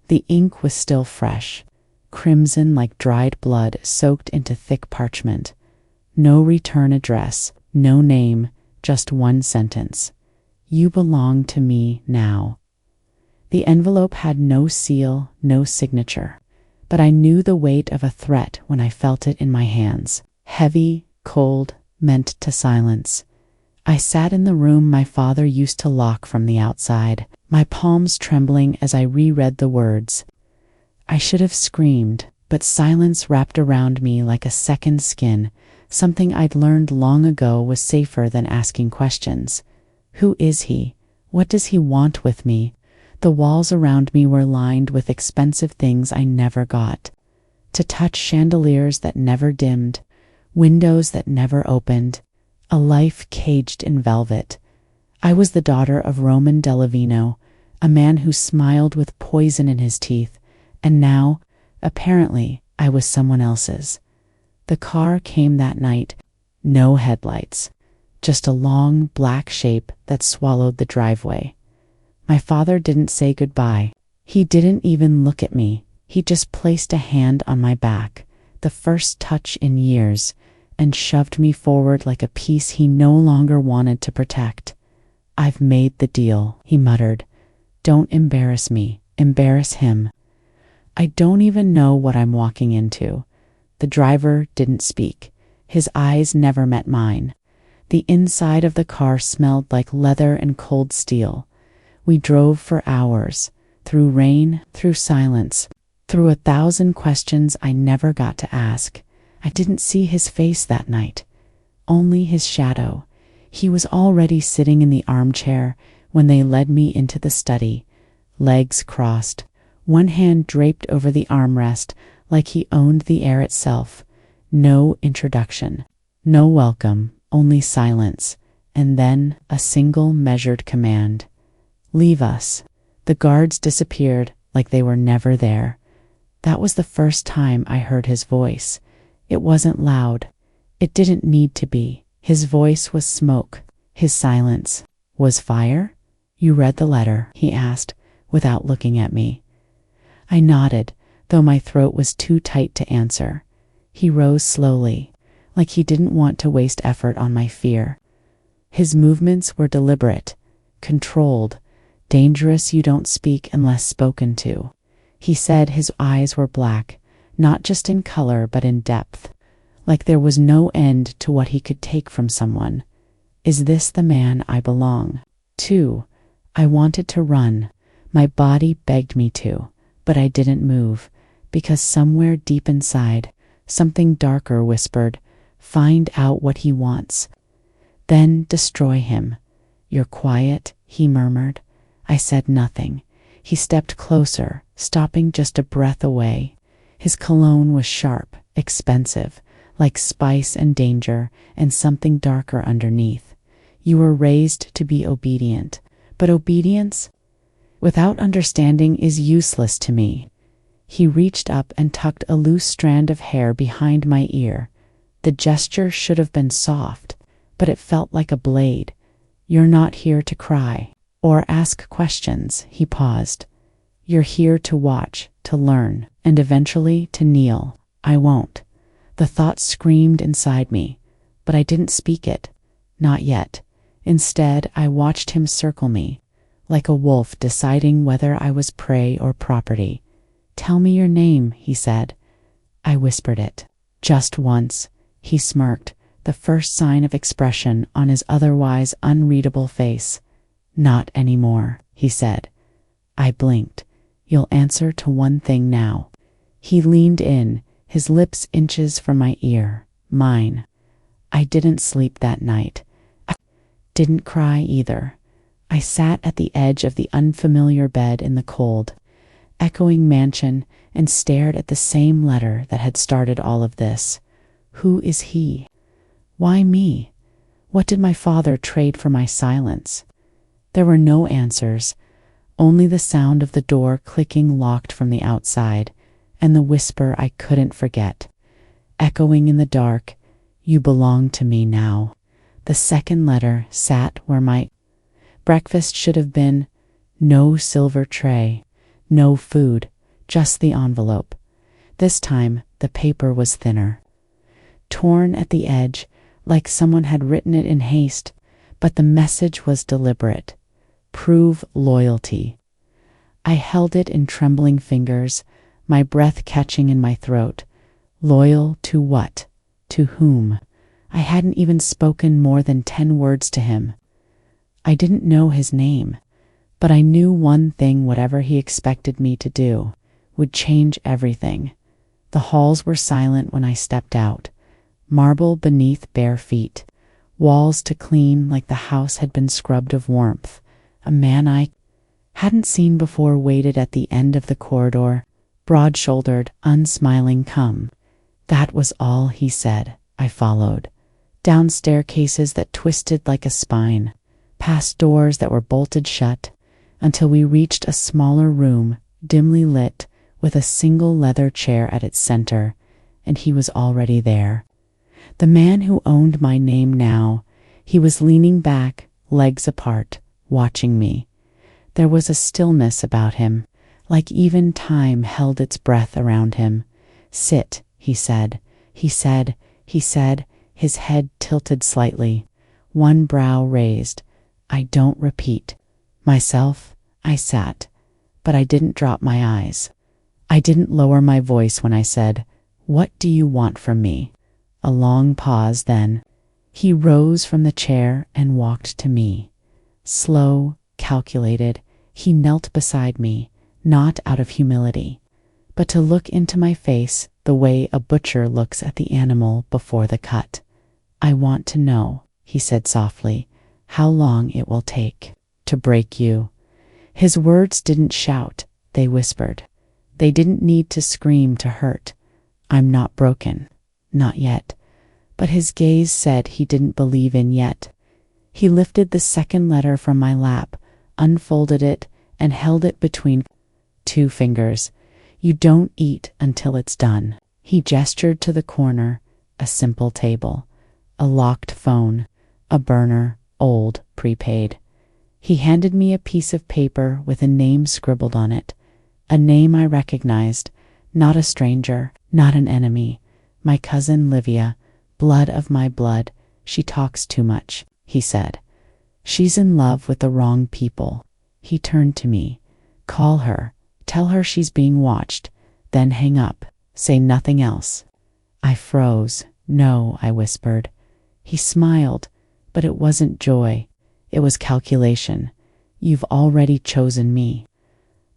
The ink was still fresh, crimson like dried blood soaked into thick parchment. No return address, no name, just one sentence. You belong to me now. The envelope had no seal, no signature, but I knew the weight of a threat when I felt it in my hands. Heavy, cold, meant to silence. I sat in the room my father used to lock from the outside, my palms trembling as I reread the words. I should have screamed, but silence wrapped around me like a second skin. Something I'd learned long ago was safer than asking questions. Who is he? What does he want with me? The walls around me were lined with expensive things I never got. To touch chandeliers that never dimmed, windows that never opened, a life caged in velvet. I was the daughter of Roman Delavino, a man who smiled with poison in his teeth, and now, apparently, I was someone else's. The car came that night, no headlights, just a long black shape that swallowed the driveway. My father didn't say goodbye. He didn't even look at me. He just placed a hand on my back, the first touch in years, and shoved me forward like a piece he no longer wanted to protect. I've made the deal, he muttered. Don't embarrass me, embarrass him. I don't even know what I'm walking into. The driver didn't speak. His eyes never met mine. The inside of the car smelled like leather and cold steel. We drove for hours, through rain, through silence, through 1,000 questions I never got to ask. I didn't see his face that night, only his shadow. He was already sitting in the armchair when they led me into the study, legs crossed, one hand draped over the armrest like he owned the air itself. No introduction, no welcome, only silence, and then a single measured command. Leave us. The guards disappeared like they were never there. That was the first time I heard his voice. It wasn't loud. It didn't need to be. His voice was smoke. His silence was fire. You read the letter, he asked, without looking at me. I nodded, though my throat was too tight to answer. He rose slowly, like he didn't want to waste effort on my fear. His movements were deliberate, controlled. Dangerous you don't speak unless spoken to. He said his eyes were black, not just in color but in depth, like there was no end to what he could take from someone. Is this the man I belong to? I wanted to run. My body begged me to, but I didn't move, because somewhere deep inside, something darker whispered, find out what he wants. Then destroy him. You're quiet, he murmured. I said nothing. He stepped closer, stopping just a breath away. His cologne was sharp, expensive, like spice and danger, and something darker underneath. You were raised to be obedient, but obedience, without understanding, is useless to me. He reached up and tucked a loose strand of hair behind my ear. The gesture should have been soft, but it felt like a blade. You're not here to cry or ask questions, he paused. You're here to watch, to learn, and eventually to kneel. I won't. The thought screamed inside me, but I didn't speak it. Not yet. Instead, I watched him circle me, like a wolf deciding whether I was prey or property. Tell me your name, he said. I whispered it. Just once. He smirked, the first sign of expression on his otherwise unreadable face. Not anymore, he said. I blinked. You'll answer to one thing now. He leaned in, his lips inches from my ear, mine. I didn't sleep that night. I didn't cry either. I sat at the edge of the unfamiliar bed in the cold, echoing mansion, and stared at the same letter that had started all of this. Who is he? Why me? What did my father trade for my silence? There were no answers, only the sound of the door clicking locked from the outside, and the whisper I couldn't forget, echoing in the dark, you belong to me now. The second letter sat where my breakfast should have been. No silver tray, no food, just the envelope. This time, the paper was thinner, torn at the edge, like someone had written it in haste, but the message was deliberate. Prove loyalty. I held it in trembling fingers, my breath catching in my throat. Loyal to what? To whom? I hadn't even spoken more than 10 words to him. I didn't know his name, but I knew one thing: whatever he expected me to do would change everything. The halls were silent when I stepped out, marble beneath bare feet, walls to clean like the house had been scrubbed of warmth. A man I hadn't seen before waited at the end of the corridor, broad-shouldered, unsmiling. Come. That was all he said. I followed, down staircases that twisted like a spine, past doors that were bolted shut, until we reached a smaller room, dimly lit, with a single leather chair at its center, and he was already there. The man who owned my name now. He was leaning back, legs apart, watching me. There was a stillness about him, like even time held its breath around him. Sit, he said. He said, his head tilted slightly, one brow raised. I don't repeat myself. I sat, but I didn't drop my eyes. I didn't lower my voice when I said, "What do you want from me?" A long pause, then he rose from the chair and walked to me. Slow, calculated, he knelt beside me, not out of humility, but to look into my face the way a butcher looks at the animal before the cut. "I want to know," he said softly, "how long it will take to break you." His words didn't shout, they whispered. They didn't need to scream to hurt. I'm not broken, not yet. But his gaze said he didn't believe in yet. He lifted the second letter from my lap, unfolded it, and held it between 2 fingers. "You don't eat until it's done." He gestured to the corner, a simple table, a locked phone, a burner, old, prepaid. He handed me a piece of paper with a name scribbled on it, a name I recognized, not a stranger, not an enemy. My cousin Livia, blood of my blood. "She talks too much," he said. "She's in love with the wrong people." He turned to me. "Call her. Tell her she's being watched. Then hang up. Say nothing else." I froze. "No," I whispered. He smiled, but it wasn't joy. It was calculation. "You've already chosen me.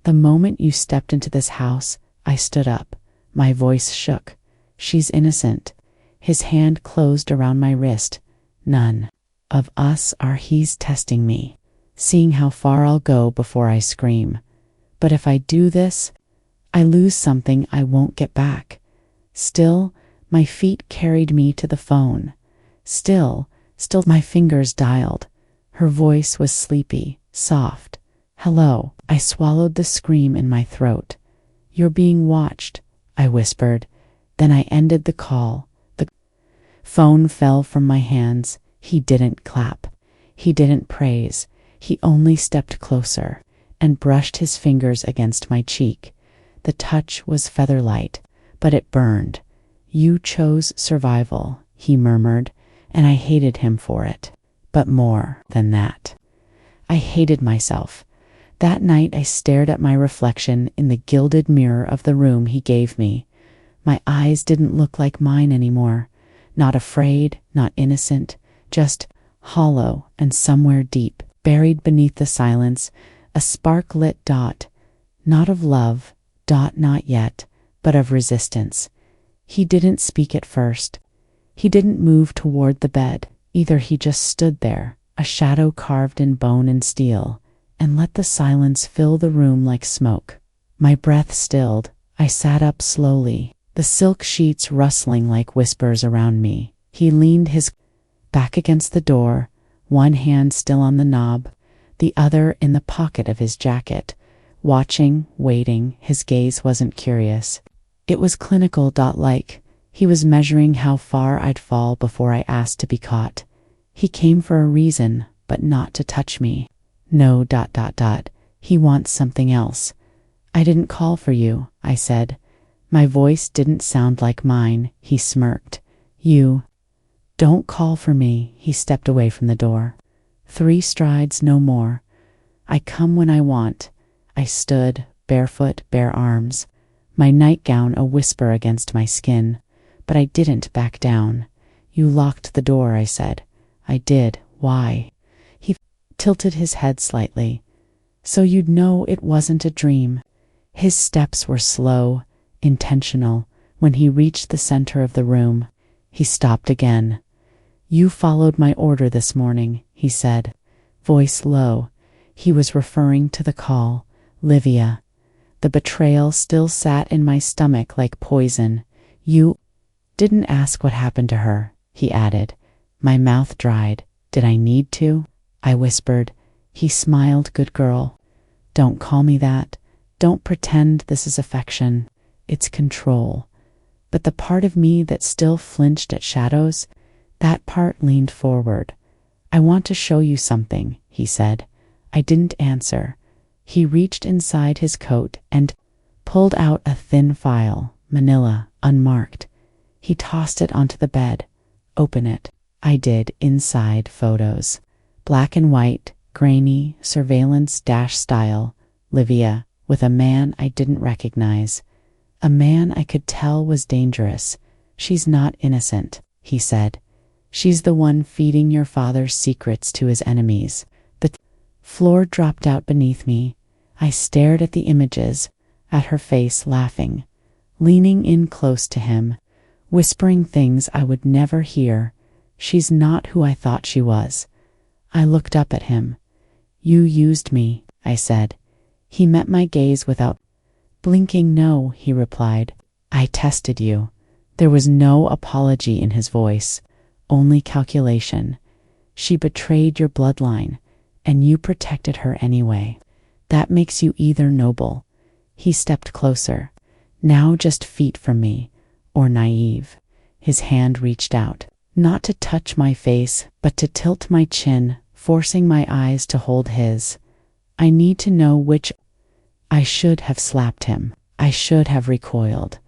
The moment you stepped into this house," I stood up. My voice shook. "She's innocent." His hand closed around my wrist. "None of us are." He's testing me, seeing how far I'll go before I scream. But if I do this, I lose something I won't get back. Still, my feet carried me to the phone. Still, my fingers dialed. Her voice was sleepy, soft. "Hello." I swallowed the scream in my throat. "You're being watched," I whispered. Then I ended the call. The phone fell from my hands. He didn't clap. He didn't praise. He only stepped closer and brushed his fingers against my cheek. The touch was featherlight, but it burned. "You chose survival," he murmured, and I hated him for it. But more than that, I hated myself. That night I stared at my reflection in the gilded mirror of the room he gave me. My eyes didn't look like mine anymore. Not afraid, not innocent, just hollow, and somewhere deep, buried beneath the silence, a spark-lit dot, not of love, not yet, but of resistance. He didn't speak at first. He didn't move toward the bed. Either he just stood there, a shadow carved in bone and steel, and let the silence fill the room like smoke. My breath stilled. I sat up slowly, the silk sheets rustling like whispers around me. He leaned his back against the door, one hand still on the knob, the other in the pocket of his jacket, watching, waiting. His gaze wasn't curious. It was clinical, like he was measuring how far I'd fall before I asked to be caught. He came for a reason, but not to touch me. "No, He wants something else." "I didn't call for you," I said. My voice didn't sound like mine. He smirked. You. Don't call for me. He stepped away from the door. 3 strides, no more. I come when I want. I stood, barefoot, bare arms, my nightgown a whisper against my skin. But I didn't back down. You locked the door, I said. I did. Why? He tilted his head slightly. So you'd know it wasn't a dream. His steps were slow, intentional. When he reached the center of the room, he stopped again. You followed my order this morning, he said, voice low. He was referring to the call, Livia. The betrayal still sat in my stomach like poison. You didn't ask what happened to her, he added. My mouth dried. Did I need to? I whispered. He smiled. Good girl. Don't call me that. Don't pretend this is affection. It's control. But the part of me that still flinched at shadows, that part leaned forward. I want to show you something, he said. I didn't answer. He reached inside his coat and pulled out a thin file, manila, unmarked. He tossed it onto the bed. Open it. I did. Inside, photos. Black and white, grainy, surveillance dash style. Livia, with a man I didn't recognize. A man I could tell was dangerous. She's not innocent, he said. She's the one feeding your father's secrets to his enemies. The floor dropped out beneath me. I stared at the images, at her face, laughing, leaning in close to him, whispering things I would never hear. She's not who I thought she was. I looked up at him. You used me, I said. He met my gaze without blinking. No, he replied. I tested you. There was no apology in his voice, only calculation. She betrayed your bloodline, and you protected her anyway. That makes you either noble. He stepped closer, now just feet from me, or naive. His hand reached out, not to touch my face, but to tilt my chin, forcing my eyes to hold his. I need to know which. I should have slapped him. I should have recoiled.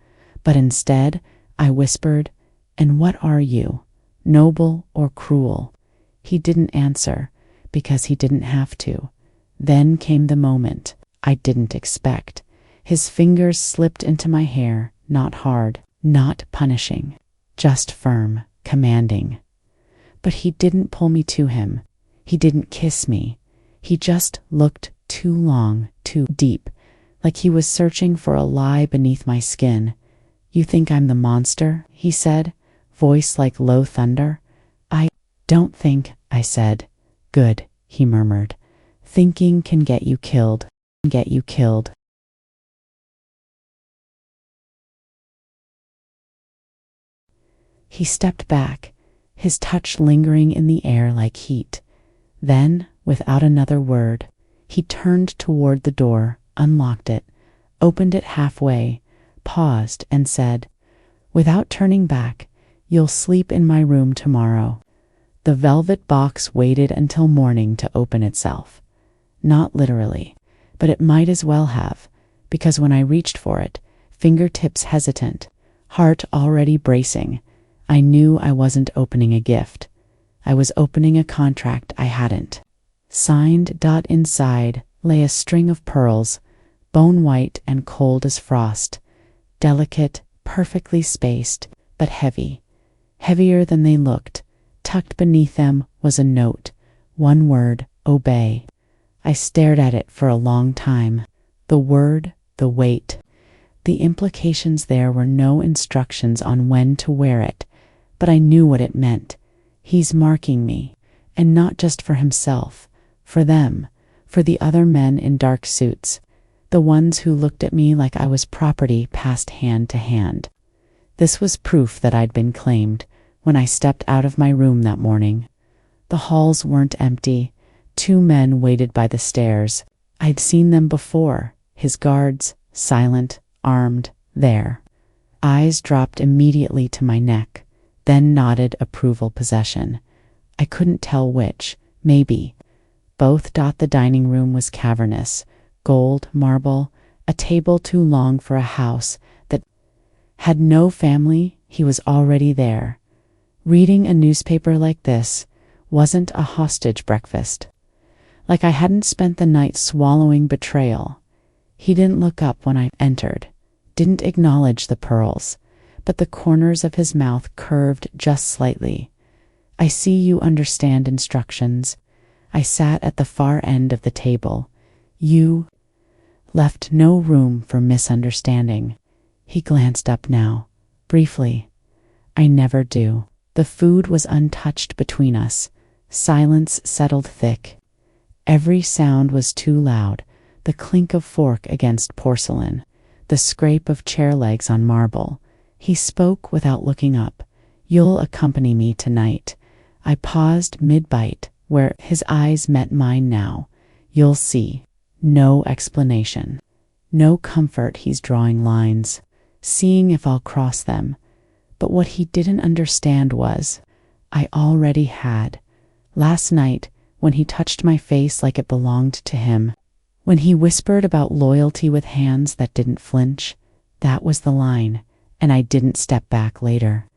But instead, I whispered, and what are you? Noble or cruel? He didn't answer, because he didn't have to. Then came the moment I didn't expect. His fingers slipped into my hair, not hard, not punishing, just firm, commanding. But he didn't pull me to him. He didn't kiss me. He just looked too long, too deep, like he was searching for a lie beneath my skin. You think I'm the monster? He said, voice like low thunder. I don't think, I said. Good, he murmured. Thinking can get you killed. Get you killed. He stepped back, his touch lingering in the air like heat. Then, without another word, he turned toward the door, unlocked it, opened it halfway, paused, and said, without turning back, you'll sleep in my room tomorrow. The velvet box waited until morning to open itself. Not literally, but it might as well have, because when I reached for it, fingertips hesitant, heart already bracing, I knew I wasn't opening a gift. I was opening a contract I hadn't signed. Inside lay a string of pearls, bone white and cold as frost, delicate, perfectly spaced, but heavy, heavier than they looked. Tucked beneath them was a note, one word, obey. I stared at it for a long time. The word, the weight. The implications there were no instructions on when to wear it, but I knew what it meant. He's marking me, and not just for himself, for them, for the other men in dark suits, the ones who looked at me like I was property passed hand to hand. This was proof that I'd been claimed when I stepped out of my room that morning. The halls weren't empty. 2 men waited by the stairs. I'd seen them before, his guards, silent, armed, there. Eyes dropped immediately to my neck, then nodded approval. Possession. I couldn't tell which, maybe. Both. The dining room was cavernous, gold, marble, a table too long for a house that had no family. He was already there. Reading a newspaper like this wasn't a hostage breakfast. Like I hadn't spent the night swallowing betrayal. He didn't look up when I entered, didn't acknowledge the pearls, but the corners of his mouth curved just slightly. I see you understand instructions. I sat at the far end of the table. You left no room for misunderstanding. He glanced up now, briefly. I never do. The food was untouched between us. Silence settled thick. Every sound was too loud. The clink of fork against porcelain, the scrape of chair legs on marble. He spoke without looking up. You'll accompany me tonight. I paused mid-bite, where his eyes met mine now. You'll see. No explanation. No comfort. He's drawing lines, seeing if I'll cross them. But what he didn't understand was, I already had. Last night, when he touched my face like it belonged to him, when he whispered about loyalty with hands that didn't flinch, that was the line, and I didn't step back later.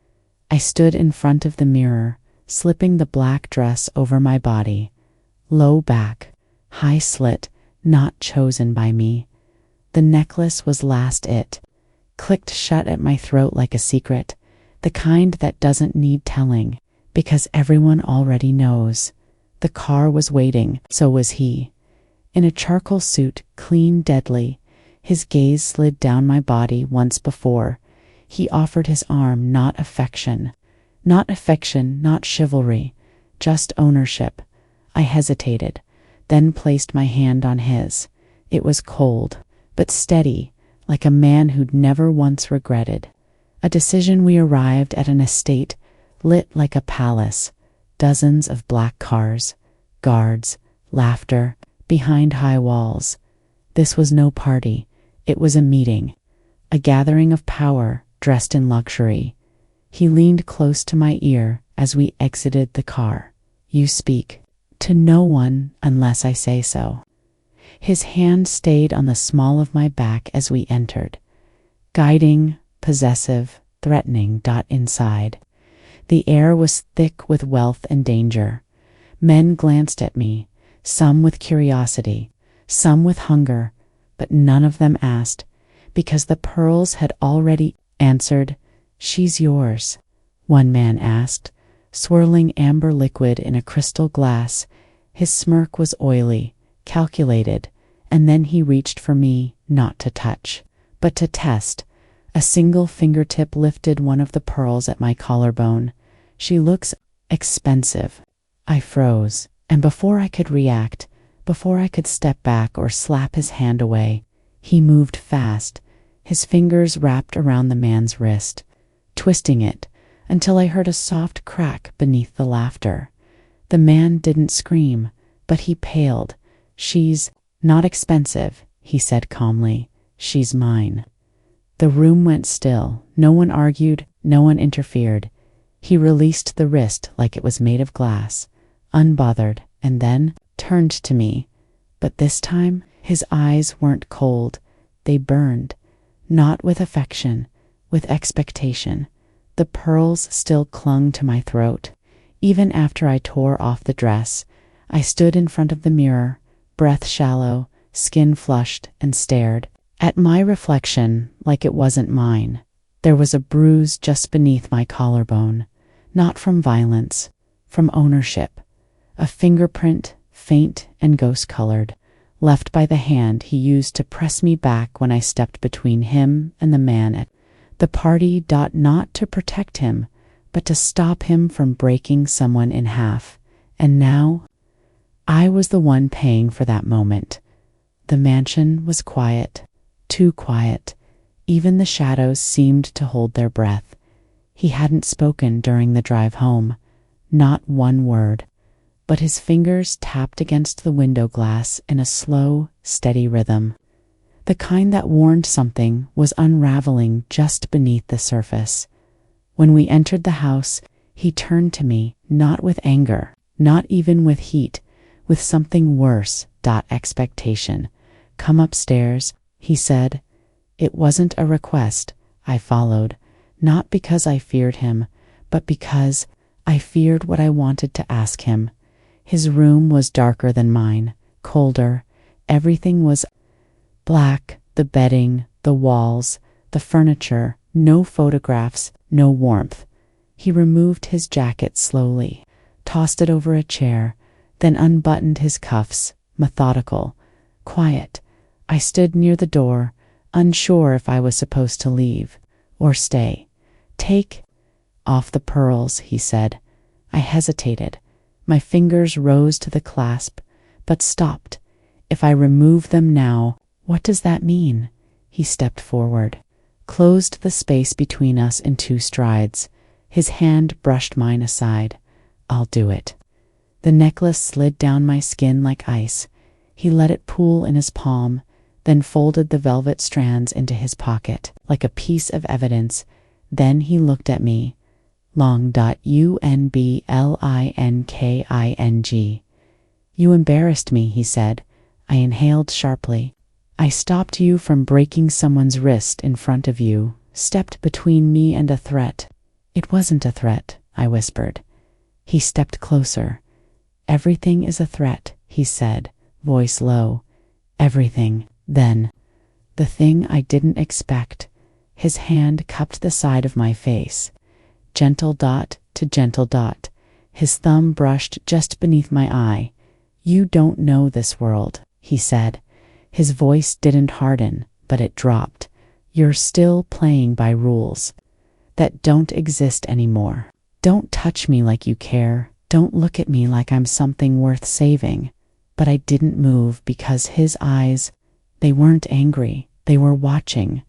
I stood in front of the mirror, slipping the black dress over my body. Low back, high slit, not chosen by me. The necklace was last it, clicked shut at my throat like a secret, the kind that doesn't need telling, because everyone already knows. The car was waiting, so was he. In a charcoal suit, clean, deadly, his gaze slid down my body once before. He offered his arm, not affection. Not affection, not chivalry, just ownership. I hesitated, then placed my hand on his. It was cold, but steady, like a man who'd never once regretted. A decision. We arrived at an estate lit like a palace. Dozens of black cars, guards, laughter, behind high walls. This was no party. It was a meeting, a gathering of power dressed in luxury. He leaned close to my ear as we exited the car. You speak to no one unless I say so. His hand stayed on the small of my back as we entered, guiding, possessive, threatening. Inside, the air was thick with wealth and danger. Men glanced at me, some with curiosity, some with hunger, but none of them asked, because the pearls had already answered. She's yours, one man asked, swirling amber liquid in a crystal glass. His smirk was oily, calculated, and then he reached for me, not to touch, but to test. A single fingertip lifted one of the pearls at my collarbone. She looks expensive. I froze, and before I could react, before I could step back or slap his hand away, he moved fast, his fingers wrapped around the man's wrist, twisting it until I heard a soft crack beneath the laughter. The man didn't scream, but he paled. She's not expensive, he said calmly. She's mine. The room went still. No one argued, no one interfered. He released the wrist like it was made of glass, unbothered, and then turned to me. But this time, his eyes weren't cold. They burned, not with affection, with expectation. The pearls still clung to my throat. Even after I tore off the dress, I stood in front of the mirror, breath shallow, skin flushed, and stared at my reflection like it wasn't mine. There was a bruise just beneath my collarbone, not from violence, from ownership. A fingerprint, faint and ghost-colored, left by the hand he used to press me back when I stepped between him and the man at the party. Not to protect him, but to stop him from breaking someone in half. And now, I was the one paying for that moment. The mansion was quiet, too quiet. Even the shadows seemed to hold their breath. He hadn't spoken during the drive home, not one word, but his fingers tapped against the window glass in a slow, steady rhythm. The kind that warned something was unraveling just beneath the surface. When we entered the house, he turned to me, not with anger, not even with heat, with something worse. Expectation. Come upstairs, he said. It wasn't a request, I followed, not because I feared him, but because I feared what I wanted to ask him. His room was darker than mine, colder. Everything was black, the bedding, the walls, the furniture, no photographs, no warmth. He removed his jacket slowly, tossed it over a chair, then unbuttoned his cuffs, methodical, quiet. I stood near the door, unsure if I was supposed to leave or stay. Take off the pearls, he said. I hesitated. My fingers rose to the clasp, but stopped. If I remove them now, what does that mean? He stepped forward, closed the space between us in 2 strides. His hand brushed mine aside. I'll do it. The necklace slid down my skin like ice. He let it pool in his palm, then folded the velvet strands into his pocket, like a piece of evidence. Then he looked at me. Long.unblinking. You embarrassed me, he said. I inhaled sharply. I stopped you from breaking someone's wrist in front of you, stepped between me and a threat. It wasn't a threat, I whispered. He stepped closer. Everything is a threat, he said, voice low. Everything. Then, the thing I didn't expect. His hand cupped the side of my face. Gentle dot to gentle dot. His thumb brushed just beneath my eye. You don't know this world, he said. His voice didn't harden, but it dropped. You're still playing by rules that don't exist anymore. Don't touch me like you care. Don't look at me like I'm something worth saving. But I didn't move because his eyes, they weren't angry. They were watching,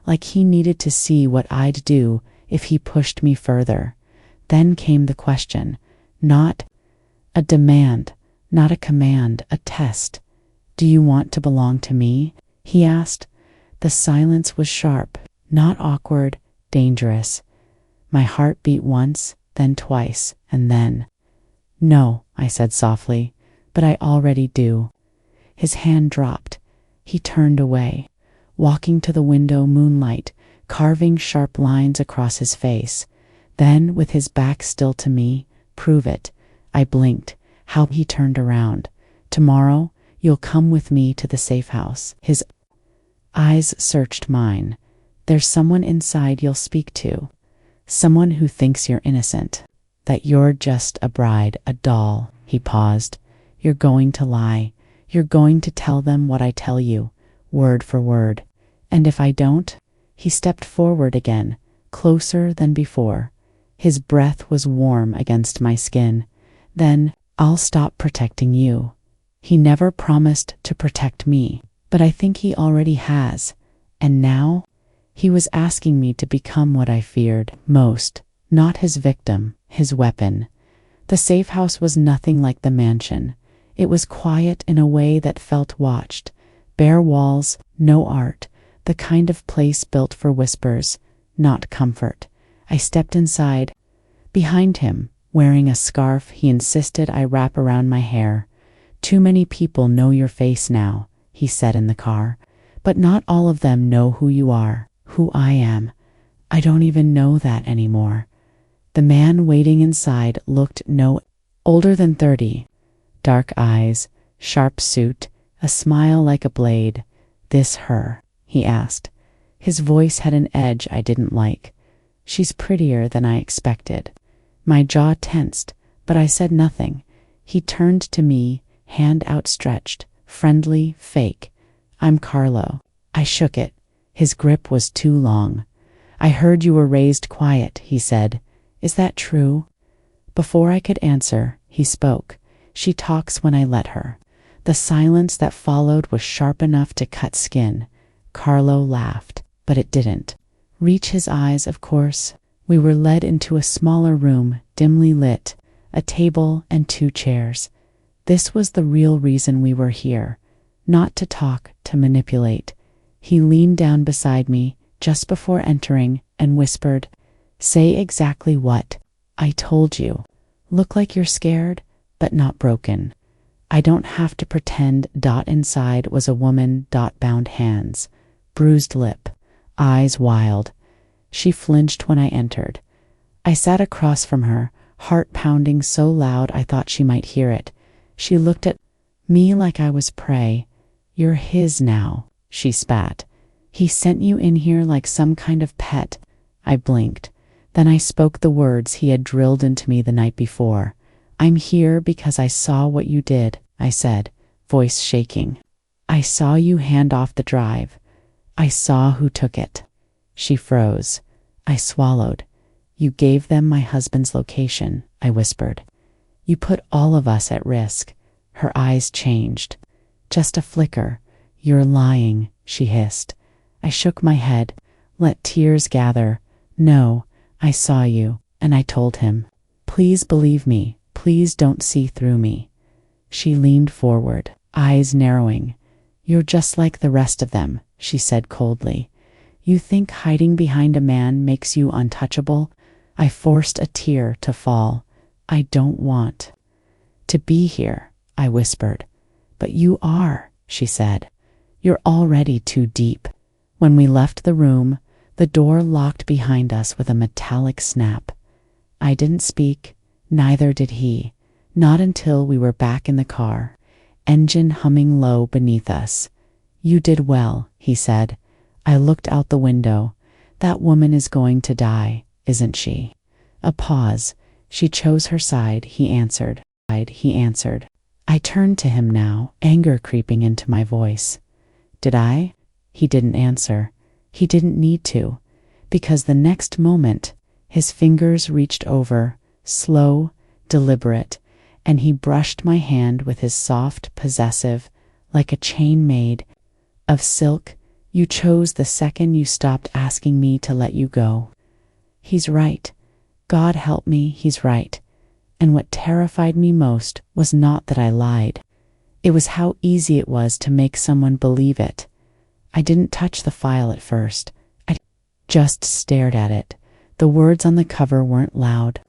like he needed to see what I'd do if he pushed me further. Then came the question, not a demand, not a command, a test. Do you want to belong to me? He asked. The silence was sharp, not awkward, dangerous. My heart beat once, then twice, and then. No, I said softly, but I already do. His hand dropped. He turned away, walking to the window, moonlight carving sharp lines across his face. Then, with his back still to me, prove it. I blinked. How he turned around. Tomorrow, you'll come with me to the safe house. His eyes searched mine. There's someone inside you'll speak to. Someone who thinks you're innocent. That you're just a bride, a doll. He paused. You're going to lie. You're going to tell them what I tell you, word for word. And if I don't? He stepped forward again, closer than before. His breath was warm against my skin. Then, I'll stop protecting you. He never promised to protect me, but I think he already has. And now, he was asking me to become what I feared most, not his victim, his weapon. The safe house was nothing like the mansion. It was quiet in a way that felt watched. Bare walls, no art, the kind of place built for whispers, not comfort. I stepped inside. Behind him, wearing a scarf he insisted I wrap around my hair. Too many people know your face now, he said in the car. But not all of them know who you are, who I am. I don't even know that anymore. The man waiting inside looked no older than 30. Dark eyes, sharp suit, a smile like a blade. This her? He asked. His voice had an edge I didn't like. She's prettier than I expected. My jaw tensed, but I said nothing. He turned to me, hand outstretched, friendly, fake. I'm Carlo. I shook it. His grip was too long. I heard you were raised quiet, he said. Is that true? Before I could answer, he spoke. She talks when I let her. The silence that followed was sharp enough to cut skin. Carlo laughed, but it didn't reach his eyes, of course. We were led into a smaller room, dimly lit, a table and 2 chairs. This was the real reason we were here, not to talk, to manipulate. He leaned down beside me just before entering and whispered, "Say exactly what I told you. Look like you're scared, but not broken. I don't have to pretend." Inside was a woman. Bound hands, bruised lip, eyes wild. She flinched when I entered. I sat across from her, heart pounding so loud I thought she might hear it. She looked at me like I was prey. "You're his now," she spat. "He sent you in here like some kind of pet." I blinked. Then I spoke the words he had drilled into me the night before. "I'm here because I saw what you did," I said, voice shaking. "I saw you hand off the drive. I saw who took it." She froze. I swallowed. "You gave them my husband's location," I whispered. "You put all of us at risk." Her eyes changed. "Just a flicker. You're lying," she hissed. I shook my head, let tears gather. "No, I saw you, and I told him. Please believe me. Please don't see through me." She leaned forward, eyes narrowing. "You're just like the rest of them," she said coldly. "You think hiding behind a man makes you untouchable?" I forced a tear to fall. "I don't want to be here," I whispered. "But you are," she said. "You're already too deep." When we left the room, the door locked behind us with a metallic snap. I didn't speak, neither did he, not until we were back in the car, engine humming low beneath us. "You did well," he said. I looked out the window. "That woman is going to die, isn't she?" A pause. "She chose her side," he answered. I turned to him now, anger creeping into my voice. "Did I?" He didn't answer. He didn't need to, because the next moment his fingers reached over, slow, deliberate, and he brushed my hand with his soft, possessive, like a chain made of silk. "You chose the second you stopped asking me to let you go." He's right. God help me, he's right. And what terrified me most was not that I lied. It was how easy it was to make someone believe it. I didn't touch the file at first. I just stared at it. The words on the cover weren't loud.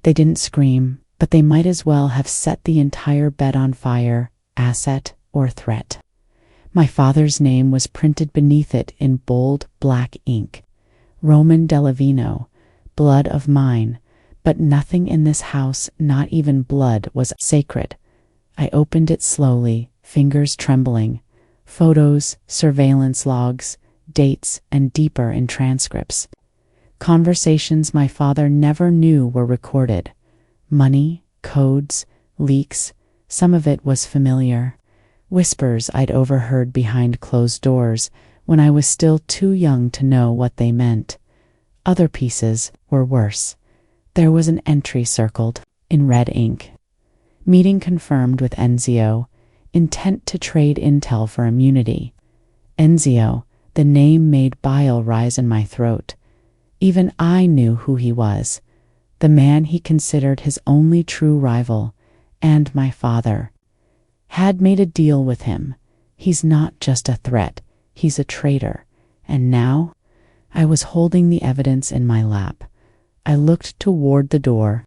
They didn't scream, but they might as well have set the entire bed on fire, asset or threat. My father's name was printed beneath it in bold black ink. Roman Delavino, blood of mine, but nothing in this house, not even blood, was sacred. I opened it slowly, fingers trembling. Photos, surveillance logs, dates, and deeper in transcripts. Conversations my father never knew were recorded. Money, codes, leaks, some of it was familiar. Whispers I'd overheard behind closed doors when I was still too young to know what they meant. Other pieces were worse. There was an entry circled in red ink. "Meeting confirmed with Enzio. Intent to trade intel for immunity." Enzio, the name made bile rise in my throat. Even I knew who he was. The man he considered his only true rival, and my father. Had made a deal with him. He's not just a threat, he's a traitor. And now, I was holding the evidence in my lap. I looked toward the door.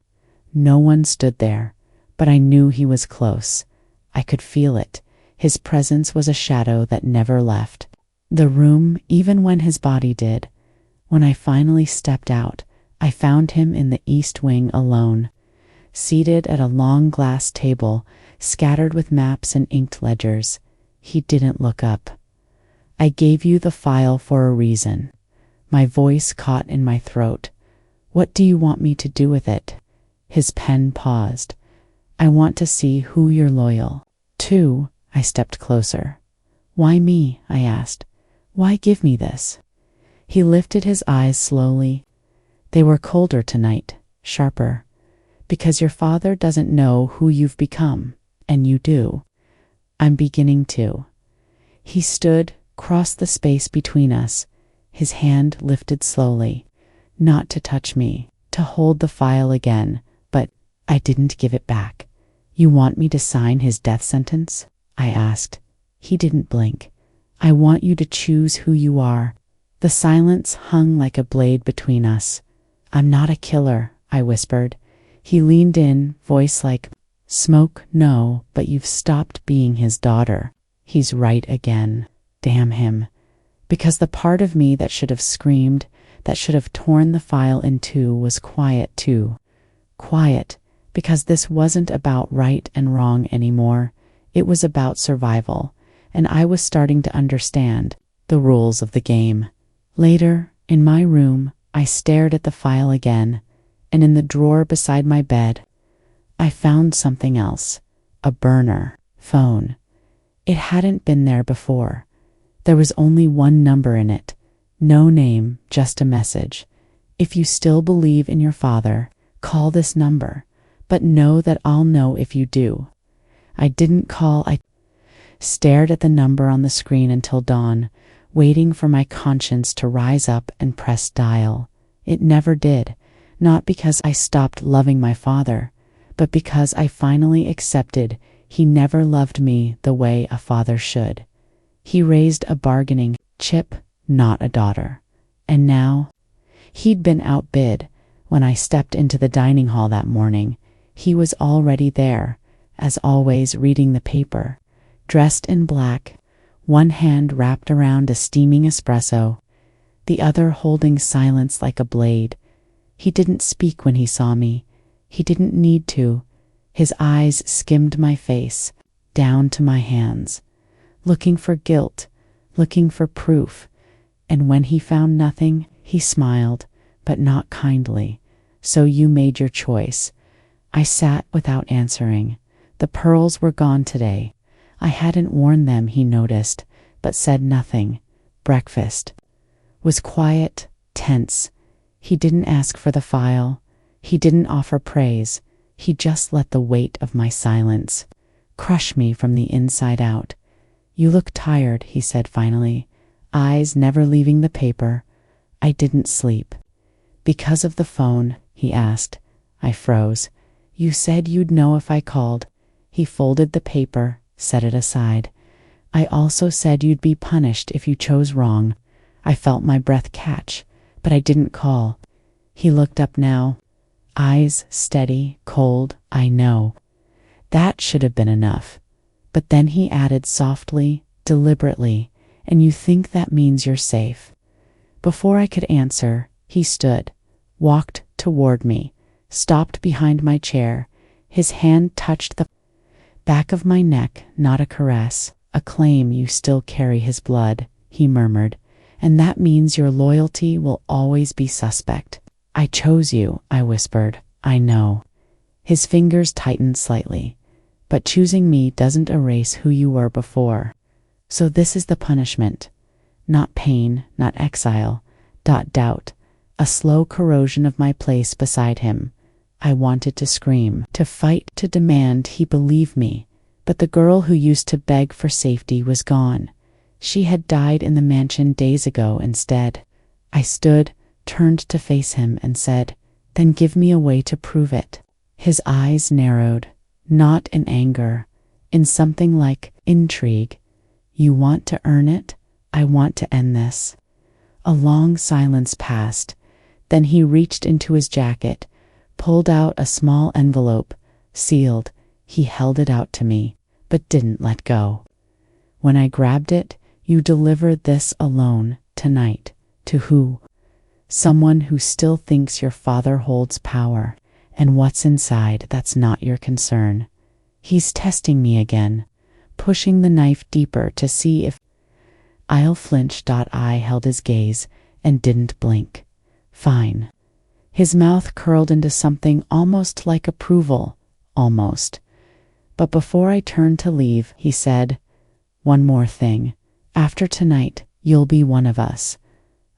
No one stood there, but I knew he was close. I could feel it. His presence was a shadow that never left the room, even when his body did. When I finally stepped out, I found him in the east wing alone, seated at a long glass table, scattered with maps and inked ledgers. He didn't look up. "I gave you the file for a reason." My voice caught in my throat. "What do you want me to do with it?" His pen paused. "I want to see who you're loyal to." I stepped closer. "Why me?" I asked. "Why give me this?" He lifted his eyes slowly. They were colder tonight, sharper. "Because your father doesn't know who you've become, and you do. I'm beginning to." He stood, crossed the space between us, his hand lifted slowly, not to touch me, to hold the file again, but I didn't give it back. "You want me to sign his death sentence?" I asked. He didn't blink. "I want you to choose who you are." The silence hung like a blade between us. "I'm not a killer," I whispered. He leaned in, voice like smoke. "No, but you've stopped being his daughter." He's right again. Damn him. because the part of me that should have screamed, that should have torn the file in two, was quiet too. Quiet, because this wasn't about right and wrong anymore. It was about survival, and I was starting to understand the rules of the game. Later, in my room, I stared at the file again, and in the drawer beside my bed, I found something else. A burner phone. It hadn't been there before. There was only one number in it. No name, just a message. If you still believe in your father, call this number, but know that I'll know if you do. I didn't call. I stared at the number on the screen until dawn, waiting for my conscience to rise up and press dial. It never did, not because I stopped loving my father, but because I finally accepted he never loved me the way a father should. He raised a bargaining chip, not a daughter. And now, he'd been outbid. When I stepped into the dining hall that morning, he was already there, as always, reading the paper, dressed in black, one hand wrapped around a steaming espresso, the other holding silence like a blade. He didn't speak when he saw me. He didn't need to. His eyes skimmed my face, down to my hands, looking for guilt, looking for proof. And when he found nothing, he smiled, but not kindly. So you made your choice. I sat without answering. The pearls were gone today. I hadn't worn them, he noticed, but said nothing. Breakfast was quiet, tense. He didn't ask for the file. He didn't offer praise. He just let the weight of my silence crush me from the inside out. You look tired, he said finally, eyes never leaving the paper. I didn't sleep. Because of the phone, he asked. I froze. You said you'd know if I called. He folded the paper, set it aside. I also said you'd be punished if you chose wrong. I felt my breath catch, but I didn't call. He looked up now, eyes steady, cold. I know. That should have been enough. But then he added softly, deliberately, and you think that means you're safe. Before I could answer, he stood, walked toward me, stopped behind my chair. His hand touched the back of my neck, not a caress, a claim. You still carry his blood, he murmured, and that means your loyalty will always be suspect. I chose you, I whispered. I know. His fingers tightened slightly. But choosing me doesn't erase who you were before. So this is the punishment. Not pain, not exile, doubt, a slow corrosion of my place beside him. I wanted to scream, to fight, to demand he believe me. But the girl who used to beg for safety was gone. She had died in the mansion days ago instead. I stood, turned to face him, and said, then give me a way to prove it. His eyes narrowed, not in anger, in something like intrigue. You want to earn it? I want to end this. A long silence passed. Then he reached into his jacket, pulled out a small envelope, sealed. He held it out to me, but didn't let go. When I grabbed it, you delivered this alone, tonight. To who? Someone who still thinks your father holds power, and what's inside, that's not your concern. He's testing me again, pushing the knife deeper to see if I'll flinch. I held his gaze and didn't blink. Fine. His mouth curled into something almost like approval, almost. But before I turned to leave, he said, one more thing. After tonight, you'll be one of us.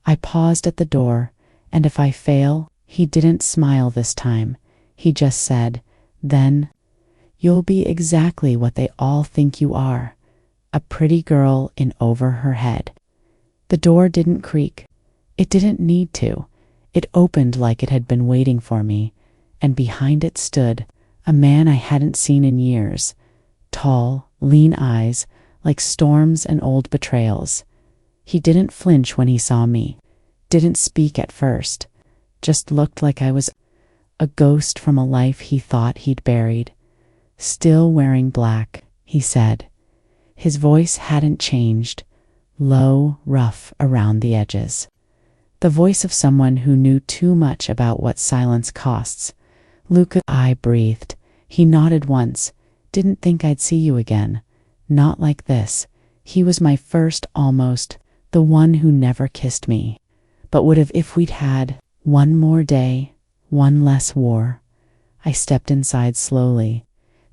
I paused at the door, and if I fail, he didn't smile this time. He just said, then, you'll be exactly what they all think you are, a pretty girl in over her head. The door didn't creak. It didn't need to. It opened like it had been waiting for me, and behind it stood a man I hadn't seen in years. Tall, lean eyes, like storms and old betrayals. He didn't flinch when he saw me, didn't speak at first, just looked like I was a ghost from a life he thought he'd buried. Still wearing black, he said. His voice hadn't changed, low, rough around the edges. The voice of someone who knew too much about what silence costs. Luca, I breathed. He nodded once. Didn't think I'd see you again. Not like this. He was my first almost, the one who never kissed me. But would have if we'd had one more day, one less war. I stepped inside slowly.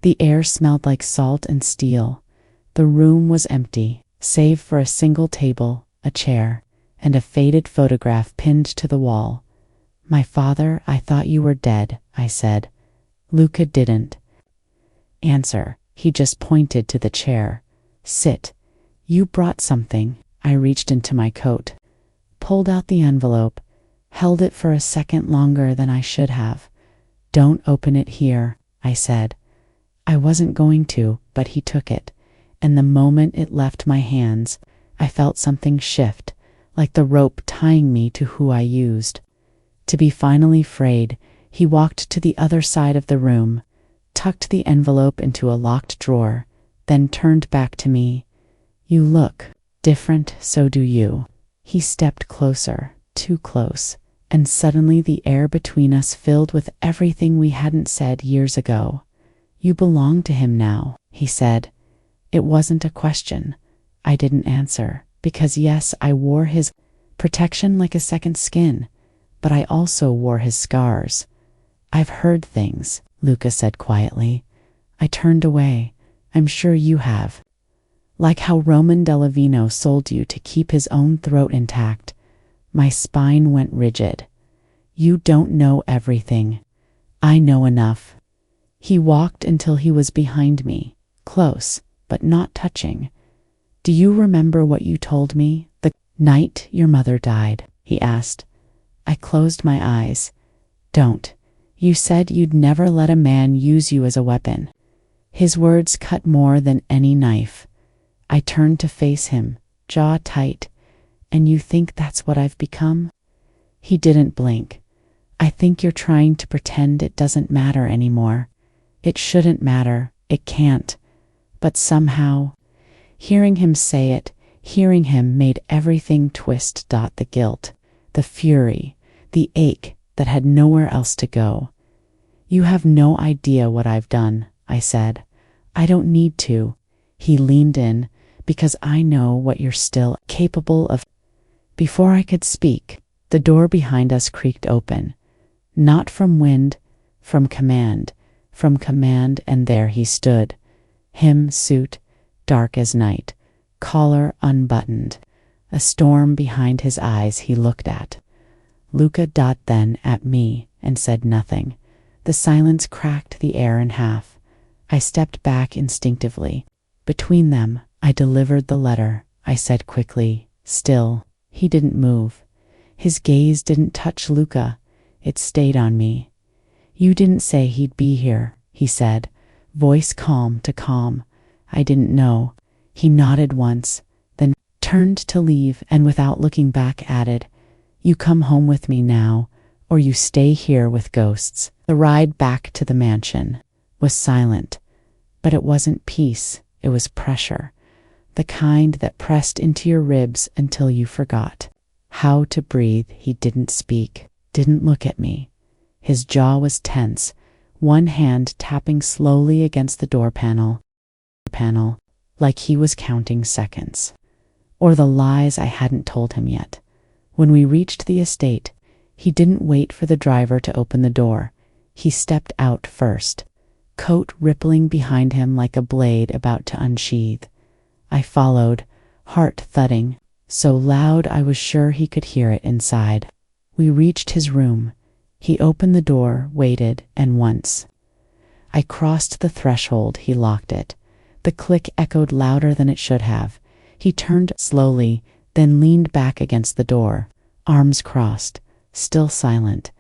The air smelled like salt and steel. The room was empty, save for a single table, a chair, and a faded photograph pinned to the wall. My father, I thought you were dead, I said. Luca didn't answer. He just pointed to the chair. Sit. You brought something. I reached into my coat, pulled out the envelope, held it for a second longer than I should have. Don't open it here, I said. I wasn't going to, but he took it, and the moment it left my hands, I felt something shift, like the rope tying me to who I used. To be finally frayed, he walked to the other side of the room, tucked the envelope into a locked drawer, then turned back to me. You look different, so do you. He stepped closer, too close, and suddenly the air between us filled with everything we hadn't said years ago. You belong to him now, he said. It wasn't a question. I didn't answer, because yes, I wore his protection like a second skin, but I also wore his scars. I've heard things, Luca said quietly. I turned away. I'm sure you have. Like how Roman Delavino sold you to keep his own throat intact. My spine went rigid. You don't know everything. I know enough. He walked until he was behind me, close, but not touching. Do you remember what you told me the night your mother died? He asked. I closed my eyes. Don't. You said you'd never let a man use you as a weapon. His words cut more than any knife. I turned to face him, jaw tight. And you think that's what I've become? He didn't blink. I think you're trying to pretend it doesn't matter anymore. It shouldn't matter. It can't. But somehow, hearing him say it, hearing him made everything twist. The guilt, the fury, the ache that had nowhere else to go. You have no idea what I've done, I said. I don't need to. He leaned in, because I know what you're still capable of. Before I could speak, the door behind us creaked open. Not from wind, from command, and there he stood. Him suit, dark as night, collar unbuttoned, a storm behind his eyes he looked at. Luca then at me and said nothing. The silence cracked the air in half. I stepped back instinctively. Between them, I delivered the letter, I said quickly, still. He didn't move. His gaze didn't touch Luca. It stayed on me. You didn't say he'd be here, he said, voice calm to calm. I didn't know. He nodded once, then turned to leave and without looking back added, You come home with me now, or you stay here with ghosts. The ride back to the mansion was silent, but it wasn't peace, it was pressure. The kind that pressed into your ribs until you forgot how to breathe. He didn't speak, didn't look at me. His jaw was tense, one hand tapping slowly against the door panel, like he was counting seconds. Or the lies I hadn't told him yet. When we reached the estate, he didn't wait for the driver to open the door. He stepped out first, coat rippling behind him like a blade about to unsheathe. I followed, heart thudding, so loud I was sure he could hear it inside. We reached his room. He opened the door, waited, and once I crossed the threshold, he locked it. The click echoed louder than it should have. He turned slowly, then leaned back against the door, arms crossed, still silent.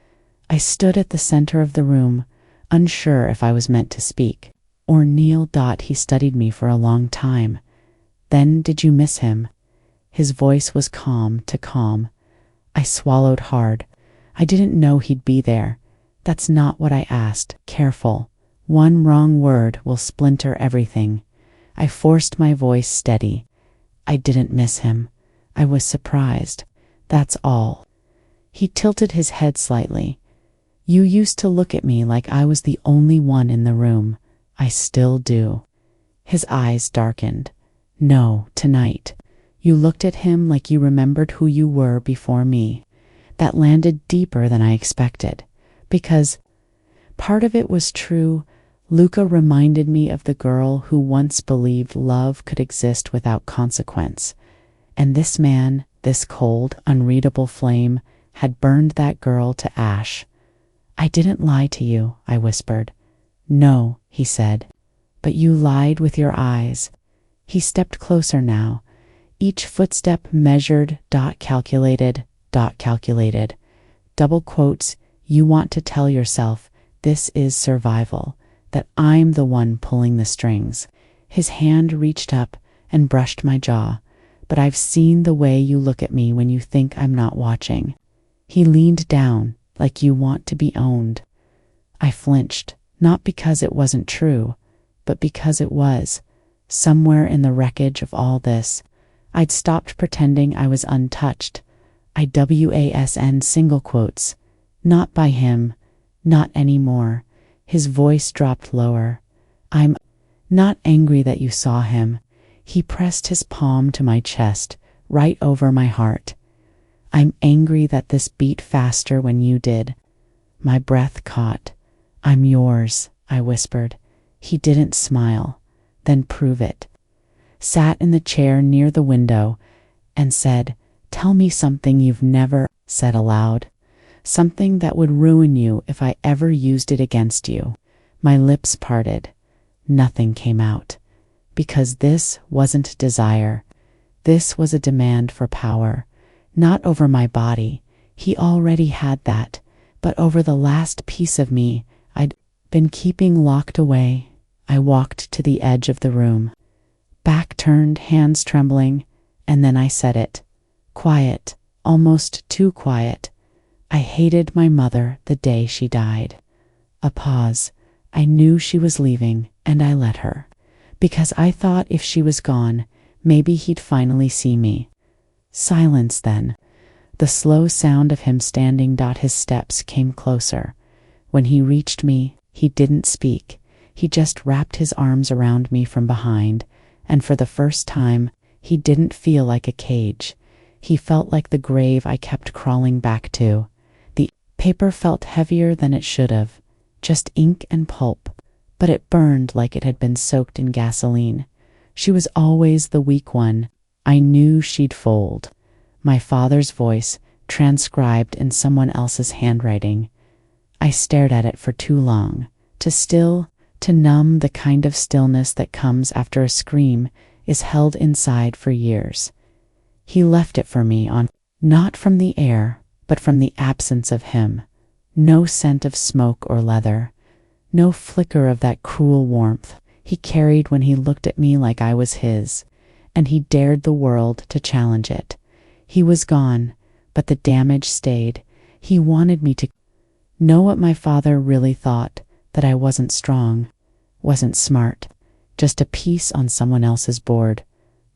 I stood at the center of the room, unsure if I was meant to speak or kneel. He studied me for a long time. Then, did you miss him? His voice was calm to calm. I swallowed hard. I didn't know he'd be there. That's not what I asked. Careful. One wrong word will splinter everything. I forced my voice steady. I didn't miss him. I was surprised. That's all. He tilted his head slightly. You used to look at me like I was the only one in the room. I still do. His eyes darkened. No, tonight. You looked at him like you remembered who you were before me. That landed deeper than I expected. Because part of it was true. Luca reminded me of the girl who once believed love could exist without consequence. And this man, this cold, unreadable flame, had burned that girl to ash. I didn't lie to you, I whispered. No, he said. But you lied with your eyes. He stepped closer now. Each footstep measured, calculated. Double quotes, you want to tell yourself, this is survival, that I'm the one pulling the strings. His hand reached up and brushed my jaw. But I've seen the way you look at me when you think I'm not watching. He leaned down, like you want to be owned. I flinched, not because it wasn't true, but because it was. Somewhere in the wreckage of all this, I'd stopped pretending I was untouched. WASN single quotes. Not by him, not anymore. His voice dropped lower. I'm not angry that you saw him. He pressed his palm to my chest, right over my heart. I'm angry that this beat faster when you did. My breath caught. I'm yours, I whispered. He didn't smile. Then prove it. Sat in the chair near the window and said, tell me something you've never said aloud. Something that would ruin you if I ever used it against you. My lips parted. Nothing came out. Because this wasn't desire. This was a demand for power. Not over my body. He already had that. But over the last piece of me I'd been keeping locked away. I walked to the edge of the room. Back turned, hands trembling, and then I said it. Quiet, almost too quiet. I hated my mother the day she died. A pause. I knew she was leaving, and I let her. Because I thought if she was gone, maybe he'd finally see me. Silence then. The slow sound of him standing. His steps came closer. When he reached me, he didn't speak. He just wrapped his arms around me from behind, and for the first time, he didn't feel like a cage. He felt like the grave I kept crawling back to. The paper felt heavier than it should have, just ink and pulp. But it burned like it had been soaked in gasoline. She was always the weak one. I knew she'd fold. My father's voice, transcribed in someone else's handwriting. I stared at it for too long. To numb the kind of stillness that comes after a scream is held inside for years. He left it for me not from the air, but from the absence of him. No scent of smoke or leather. No flicker of that cruel warmth he carried when he looked at me like I was his, and he dared the world to challenge it. He was gone, but the damage stayed. He wanted me to know what my father really thought, that I wasn't strong, wasn't smart, just a piece on someone else's board.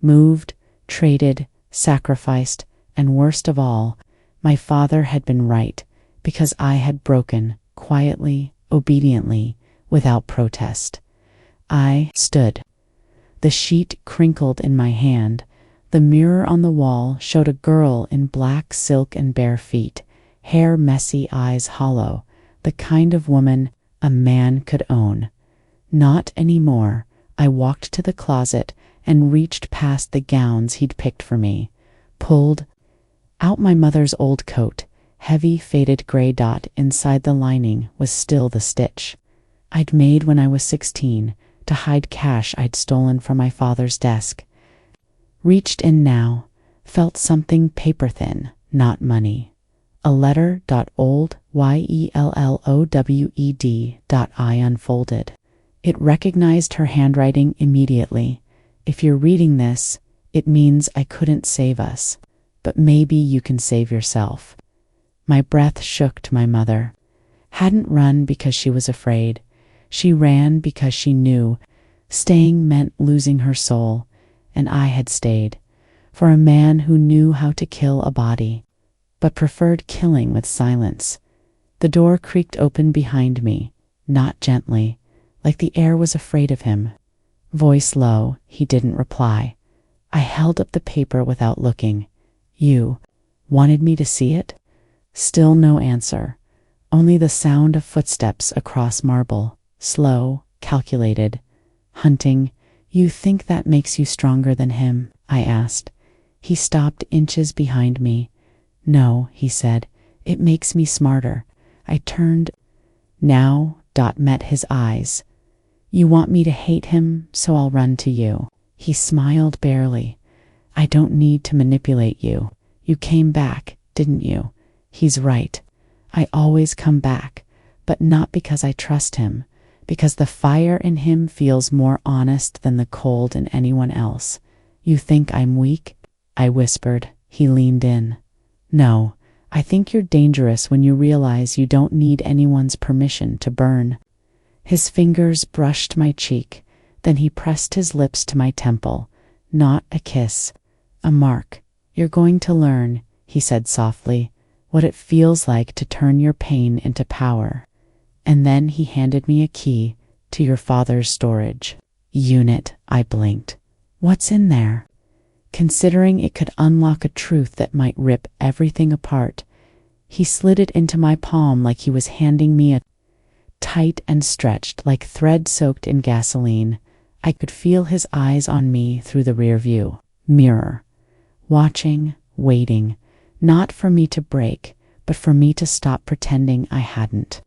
Moved, traded, sacrificed, and worst of all, my father had been right, because I had broken, quietly, obediently, without protest. I stood. The sheet crinkled in my hand. The mirror on the wall showed a girl in black silk and bare feet, hair messy, eyes hollow, the kind of woman a man could own. Not anymore. I walked to the closet and reached past the gowns he'd picked for me, pulled out my mother's old coat. Heavy, faded gray dot inside the lining was still the stitch I'd made when I was 16 to hide cash I'd stolen from my father's desk. Reached in now, felt something paper thin, not money. A letter. Old, YELLOWED. I unfolded. It recognized her handwriting immediately. If you're reading this, it means I couldn't save us, but maybe you can save yourself. My breath shook to my mother. Hadn't run because she was afraid. She ran because she knew staying meant losing her soul, and I had stayed. for a man who knew how to kill a body, but preferred killing with silence. The door creaked open behind me, not gently, like the air was afraid of him. Voice low, he didn't reply. I held up the paper without looking. You wanted me to see it? Still no answer, only the sound of footsteps across marble, slow, calculated. Hunting, you think that makes you stronger than him? I asked. He stopped inches behind me. No, he said, it makes me smarter. I turned. Now, Dot met his eyes. You want me to hate him, so I'll run to you. He smiled barely. I don't need to manipulate you. You came back, didn't you? He's right. I always come back, but not because I trust him, because the fire in him feels more honest than the cold in anyone else. You think I'm weak? I whispered. He leaned in. No, I think you're dangerous when you realize you don't need anyone's permission to burn. His fingers brushed my cheek, then he pressed his lips to my temple. Not a kiss, a mark. You're going to learn, he said softly, what it feels like to turn your pain into power. And then he handed me a key to your father's storage unit. I blinked. What's in there? Considering it could unlock a truth that might rip everything apart, he slid it into my palm like he was handing me a tight and stretched like thread soaked in gasoline. I could feel his eyes on me through the rearview mirror, watching, waiting, not for me to break, but for me to stop pretending I hadn't.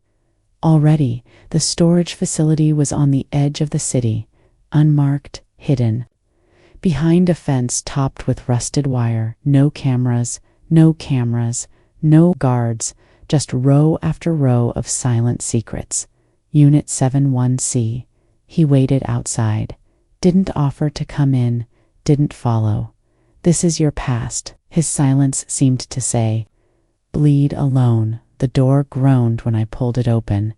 Already, the storage facility was on the edge of the city, unmarked, hidden. Behind a fence topped with rusted wire, no cameras, no guards, just row after row of silent secrets. Unit 71C. He waited outside, didn't offer to come in, didn't follow. This is your past, his silence seemed to say. Bleed alone. The door groaned when I pulled it open.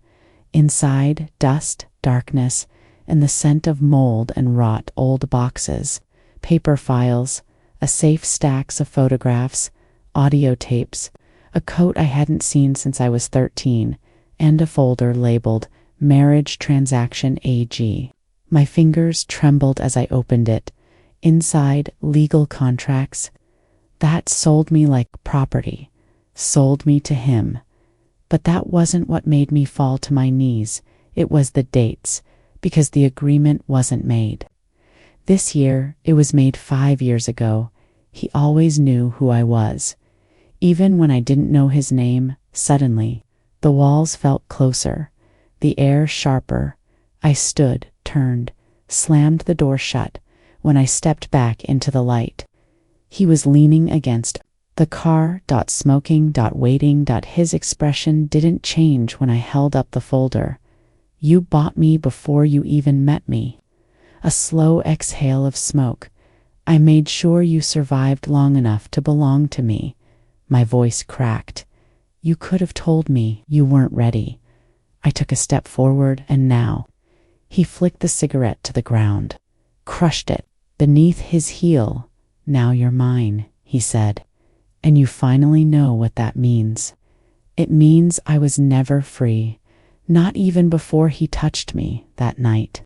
Inside, dust, darkness, and the scent of mold and rot old boxes, paper files, a safe stacks of photographs, audio tapes, a coat I hadn't seen since I was 13, and a folder labeled Marriage Transaction AG. My fingers trembled as I opened it. Inside, legal contracts. That sold me like property, sold me to him. But that wasn't what made me fall to my knees. It was the dates, because the agreement wasn't made. This year, it was made 5 years ago. He always knew who I was. Even when I didn't know his name, suddenly, the walls felt closer, the air sharper. I stood, turned, slammed the door shut. When I stepped back into the light, he was leaning against the car, smoking, waiting. His expression didn't change when I held up the folder. You bought me before you even met me. A slow exhale of smoke. I made sure you survived long enough to belong to me. My voice cracked. You could have told me you weren't ready. I took a step forward, and now. He flicked the cigarette to the ground, crushed it beneath his heel. Now you're mine, he said. And you finally know what that means. It means I was never free, not even before he touched me that night.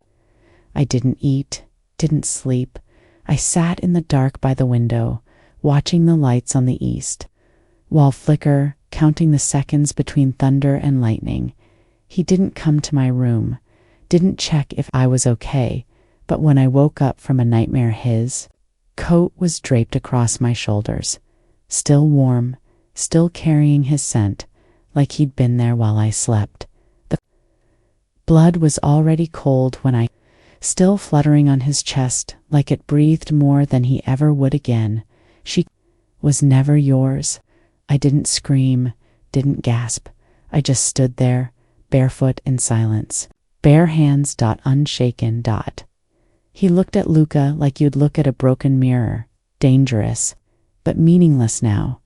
I didn't eat, didn't sleep. I sat in the dark by the window, watching the lights on the east, wall flicker, counting the seconds between thunder and lightning. He didn't come to my room, didn't check if I was okay, but when I woke up from a nightmare, his coat was draped across my shoulders, still warm, still carrying his scent, like he'd been there while I slept. The blood was already cold when I, still fluttering on his chest, like it breathed more than he ever would again. She was never yours. I didn't scream, didn't gasp. I just stood there, barefoot in silence, bare hands, unshaken. He looked at Luca like you'd look at a broken mirror, dangerous, but meaningless now.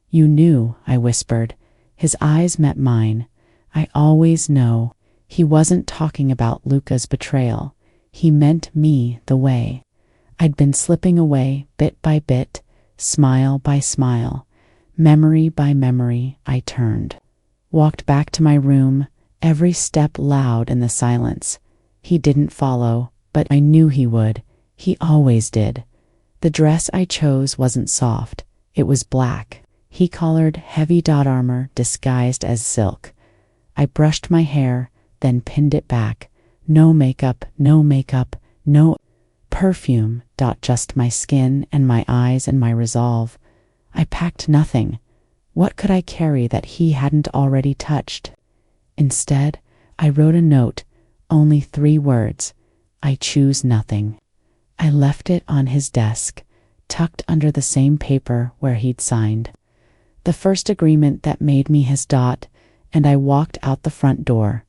You knew, I whispered. His eyes met mine. I always know. He wasn't talking about Luca's betrayal. He meant me the way. I'd been slipping away, bit by bit, Smile by smile, memory by memory, I turned. Walked back to my room, every step loud in the silence. He didn't follow, but I knew he would. He always did. The dress I chose wasn't soft. It was black. He collared heavy dot armor disguised as silk. I brushed my hair, then pinned it back. No makeup, no perfume, just my skin and my eyes and my resolve. I packed nothing. What could I carry that he hadn't already touched? Instead, I wrote a note, only 3 words. I choose nothing. I left it on his desk, tucked under the same paper where he'd signed. The first agreement that made me his dot, and I walked out the front door.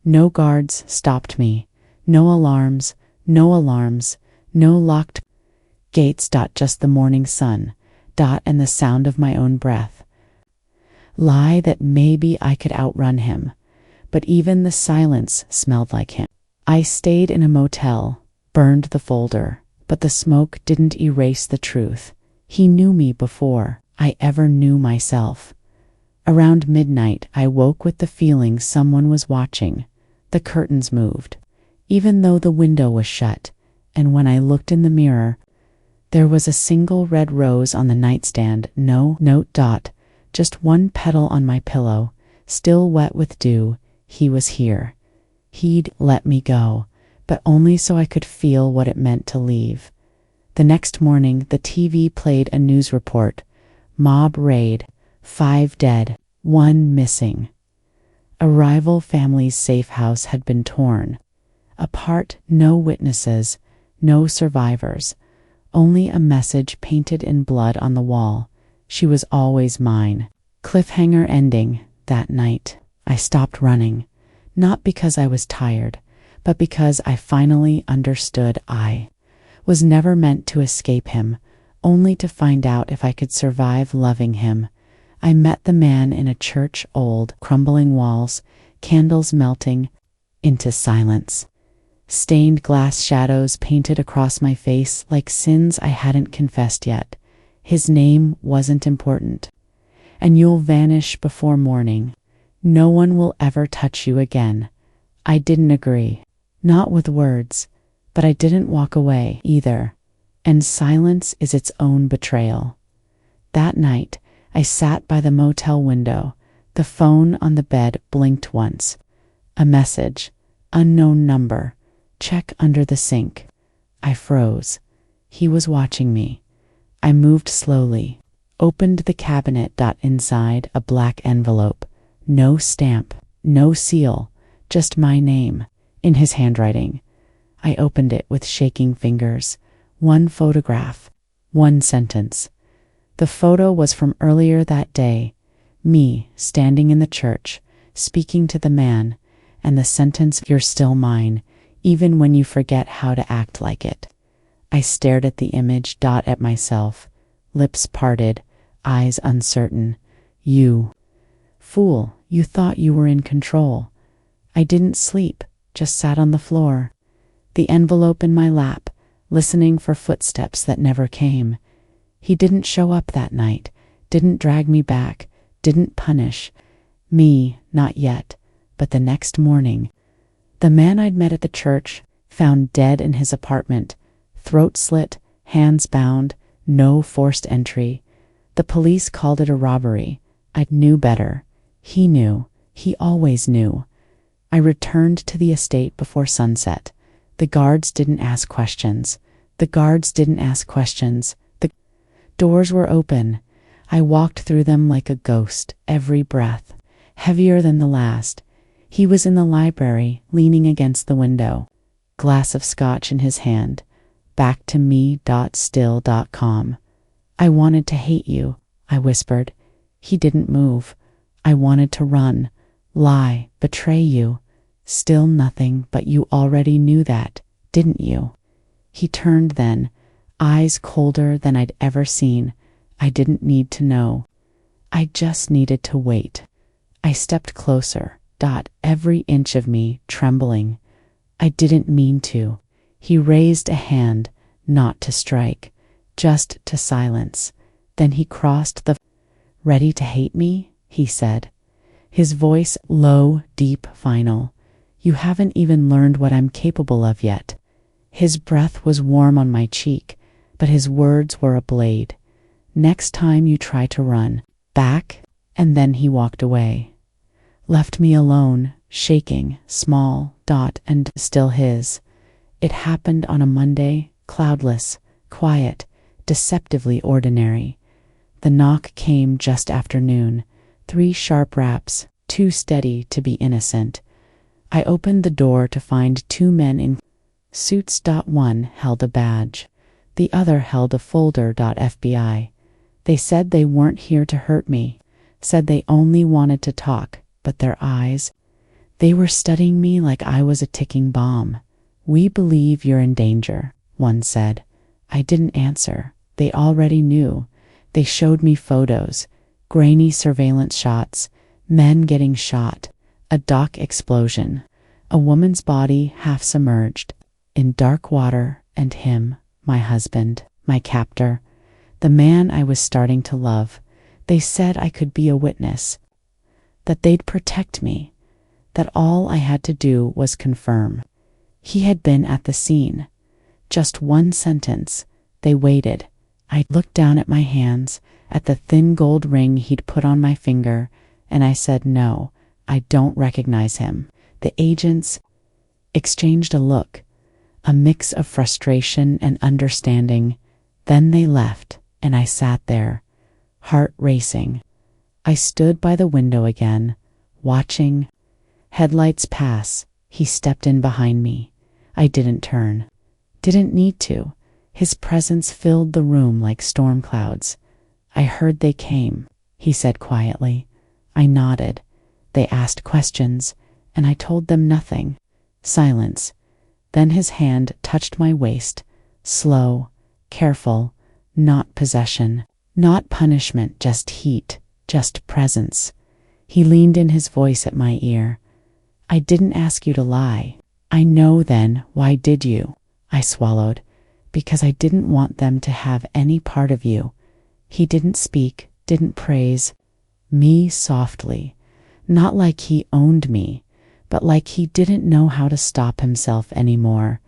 No guards stopped me. No alarms, no locked gates, just the morning sun, and the sound of my own breath. Lie that maybe I could outrun him, but even the silence smelled like him. I stayed in a motel, burned the folder, but the smoke didn't erase the truth. He knew me before I ever knew myself. Around midnight, I woke with the feeling someone was watching. The curtains moved, even though the window was shut, and when I looked in the mirror, there was a single red rose on the nightstand, no note, just one petal on my pillow, still wet with dew. He was here. He'd let me go, but only so I could feel what it meant to leave. The next morning, the TV played a news report. Mob raid, 5 dead, 1 missing. A rival family's safe house had been torn apart, no witnesses, no survivors, only a message painted in blood on the wall. She was always mine. Cliffhanger ending. That night, I stopped running, not because I was tired, but because I finally understood I was never meant to escape him, only to find out if I could survive loving him. I met the man in a church, old, crumbling walls, candles melting into silence. Stained glass shadows painted across my face like sins I hadn't confessed yet. His name wasn't important. And you'll vanish before morning. No one will ever touch you again. I didn't agree. Not with words, but I didn't walk away either. And silence is its own betrayal. That night, I sat by the motel window. The phone on the bed blinked once. A message. Unknown number. Check under the sink. I froze. He was watching me. I moved slowly, opened the cabinet. Inside, a black envelope. No stamp, no seal, just my name, in his handwriting. I opened it with shaking fingers. 1 photograph, 1 sentence. The photo was from earlier that day. Me, standing in the church, speaking to the man, and the sentence, "You're still mine, even when you forget how to act like it." I stared at the image. At myself, lips parted, eyes uncertain. You fool, you thought you were in control. I didn't sleep, just sat on the floor, the envelope in my lap, listening for footsteps that never came. He didn't show up that night, didn't drag me back, didn't punish me, not yet. But the next morning, the man I'd met at the church, found dead in his apartment, throat slit, hands bound, no forced entry. The police called it a robbery. I knew better. He knew. He always knew. I returned to the estate before sunset. The guards didn't ask questions. The doors were open. I walked through them like a ghost, every breath heavier than the last. He was in the library, leaning against the window, glass of scotch in his hand. Back to me. Still. Calm. "I wanted to hate you," I whispered. He didn't move. "I wanted to run, lie, betray you." "Still nothing, but you already knew that, didn't you?" He turned then, eyes colder than I'd ever seen. I didn't need to know. I just needed to wait. I stepped closer. Every inch of me trembling. I didn't mean to. He raised a hand, not to strike, just to silence. Then he crossed the ready to hate me, he said, his voice low, deep, final. You haven't even learned what I'm capable of yet. His breath was warm on my cheek, but his words were a blade. Next time you try to run, back, and then he walked away. Left me alone, shaking, small, and still his. It happened on a Monday, cloudless, quiet, deceptively ordinary. The knock came just after noon, 3 sharp raps, too steady to be innocent. I opened the door to find 2 men in suits. One held a badge. The other held a folder. FBI. They said they weren't here to hurt me, said they only wanted to talk, but their eyes, they were studying me like I was a ticking bomb. We believe you're in danger, one said. I didn't answer. They already knew. They showed me photos, grainy surveillance shots, men getting shot, a dock explosion, a woman's body half submerged in dark water, and him, my husband, my captor, the man I was starting to love. They said I could be a witness, that they'd protect me, that all I had to do was confirm. He had been at the scene. Just 1 sentence. They waited. I looked down at my hands, at the thin gold ring he'd put on my finger, and I said, no, I don't recognize him. The agents exchanged a look, a mix of frustration and understanding. Then they left, and I sat there, heart racing. I stood by the window again, watching. Headlights pass. He stepped in behind me. I didn't turn. Didn't need to. His presence filled the room like storm clouds. I heard they came, he said quietly. I nodded. They asked questions, and I told them nothing. Silence. Then his hand touched my waist, slow, careful, not possession, not punishment, just heat, just presence. He leaned in, his voice at my ear. I didn't ask you to lie. I know. Then why did you? I swallowed. Because I didn't want them to have any part of you. He didn't speak, didn't praise me softly, not like he owned me, but like he didn't know how to stop himself anymore.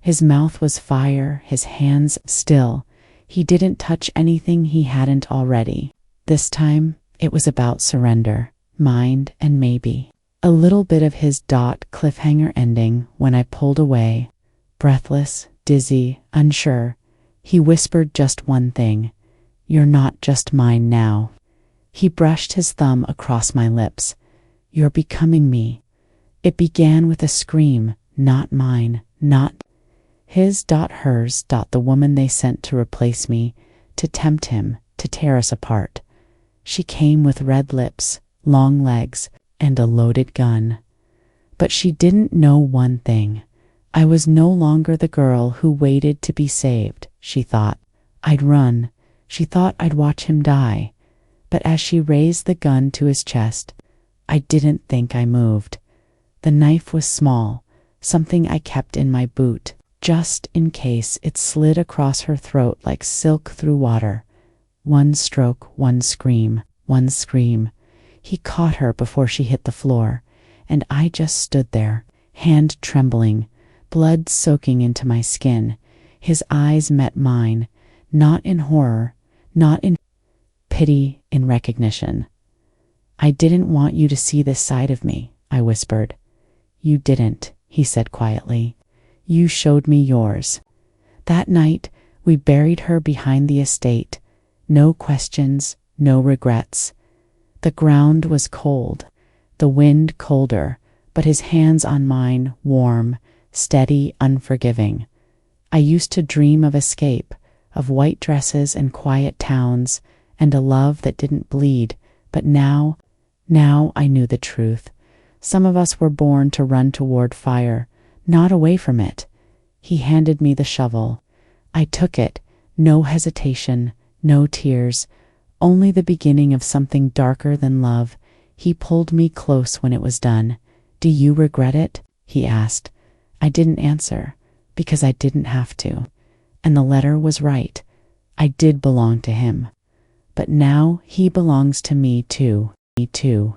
His mouth was fire, his hands still. He didn't touch anything he hadn't already. This time, it was about surrender, mind, and maybe a little bit of his cliffhanger ending. When I pulled away, breathless, dizzy, unsure, he whispered just one thing. You're not just mine now. He brushed his thumb across my lips. You're becoming me. It began with a scream, not mine, not his. Hers. The woman they sent to replace me, to tempt him, to tear us apart. She came with red lips, long legs, and a loaded gun. But she didn't know one thing. I was no longer the girl who waited to be saved. She thought I'd run. She thought I'd watch him die. But as she raised the gun to his chest, I didn't think I moved. The knife was small, something I kept in my boot, just in case. It slid across her throat like silk through water. One stroke, one scream, one scream. He caught her before she hit the floor, and I just stood there, hand trembling, blood soaking into my skin. His eyes met mine, not in horror, not in pity, in recognition. I didn't want you to see this side of me, I whispered. You didn't, he said quietly. You showed me yours. That night, we buried her behind the estate. No questions, no regrets. The ground was cold, the wind colder, but his hands on mine, warm, steady, unforgiving. I used to dream of escape, of white dresses and quiet towns, and a love that didn't bleed. But now I knew the truth. Some of us were born to run toward fire, not away from it. He handed me the shovel. I took it, no hesitation, no tears, only the beginning of something darker than love. He pulled me close when it was done. Do you regret it? He asked. I didn't answer, because I didn't have to. And the letter was right. I did belong to him. but now he belongs to me too. Me too.